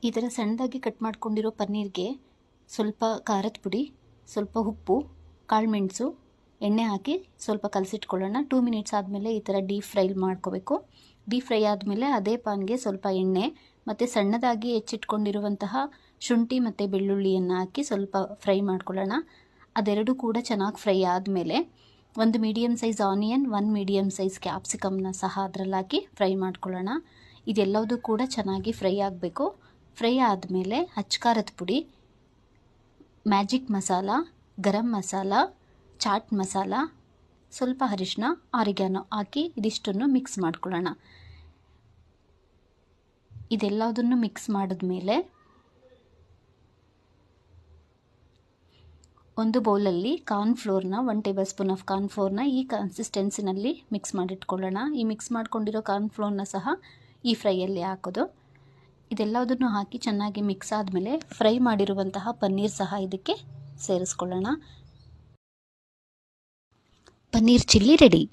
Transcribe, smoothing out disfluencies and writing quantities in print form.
ಈ ಥರ ಸಣ್ಣದಾಗಿ ಕಟ್ ಮಾಡ್ಕೊಂಡಿರೋ ಪನ್ನೀರ್ಗೆ ಸ್ವಲ್ಪ ಖಾರದ ಪುಡಿ, ಸ್ವಲ್ಪ ಉಪ್ಪು, ಕಾಳುಮೆಣಸು, ಎಣ್ಣೆ ಹಾಕಿ ಸ್ವಲ್ಪ ಕಲಸಿಟ್ಕೊಳ್ಳೋಣ. 2 ಮಿನಿಟ್ಸ್ ಆದಮೇಲೆ ಈ ಥರ ಡೀಪ್ ಫ್ರೈ ಮಾಡ್ಕೋಬೇಕು. ಡೀಪ್ ಫ್ರೈ ಆದಮೇಲೆ ಅದೇ ಪಾನ್ಗೆ ಸ್ವಲ್ಪ ಎಣ್ಣೆ ಮತ್ತು ಸಣ್ಣದಾಗಿ ಹೆಚ್ಚಿಟ್ಕೊಂಡಿರುವಂತಹ ಶುಂಠಿ ಮತ್ತು ಬೆಳ್ಳುಳ್ಳಿಯನ್ನು ಹಾಕಿ ಸ್ವಲ್ಪ ಫ್ರೈ ಮಾಡ್ಕೊಳ್ಳೋಣ. ಅದೆರಡೂ ಕೂಡ ಚೆನ್ನಾಗಿ ಫ್ರೈ ಆದಮೇಲೆ ಒಂದು medium size onion, 1 medium size ಕ್ಯಾಪ್ಸಿಕಮ್ನ ಸಹ ಅದರಲ್ಲಿ ಹಾಕಿ ಫ್ರೈ ಮಾಡ್ಕೊಳ್ಳೋಣ. ಇದೆಲ್ಲವೂ ಕೂಡ ಚೆನ್ನಾಗಿ ಫ್ರೈ ಆಗಬೇಕು. ಫ್ರೈ ಆದಮೇಲೆ ಅಚ್ಕಾರದ ಪುಡಿ, ಮ್ಯಾಜಿಕ್ ಮಸಾಲ, ಗರಂ ಮಸಾಲ, ಚಾಟ್ ಮಸಾಲ, ಸ್ವಲ್ಪ ಅರಿಶಿನ, ಆರಿಗ್ಯಾನೋ ಹಾಕಿ ಇದಿಷ್ಟನ್ನು ಮಿಕ್ಸ್ ಮಾಡ್ಕೊಳ್ಳೋಣ. ಇದೆಲ್ಲದನ್ನು ಮಿಕ್ಸ್ ಮಾಡಿದ್ಮೇಲೆ ಒಂದು ಬೌಲಲ್ಲಿ ಕಾರ್ನ್ಫ್ಲೋರ್ನ 1 ಟೇಬಲ್ ಸ್ಪೂನ್ ಆಫ್ ಕಾರ್ನ್ಫ್ಲೋರ್ನ ಈ ಕನ್ಸಿಸ್ಟೆನ್ಸಿನಲ್ಲಿ ಮಿಕ್ಸ್ ಮಾಡಿಟ್ಕೊಳ್ಳೋಣ. ಈ ಮಿಕ್ಸ್ ಮಾಡ್ಕೊಂಡಿರೋ ಕಾರ್ನ್ಫ್ಲೋರ್ನ ಸಹ ಈ ಫ್ರೈಯಲ್ಲಿ ಹಾಕೋದು. ಇದೆಲ್ಲದನ್ನು ಹಾಕಿ ಚೆನ್ನಾಗಿ ಮಿಕ್ಸ್ ಆದಮೇಲೆ ಫ್ರೈ ಮಾಡಿರುವಂತಹ ಪನ್ನೀರ್ ಸಹ ಇದಕ್ಕೆ ಸೇರಿಸ್ಕೊಳ್ಳೋಣ. Paneer chilli ready.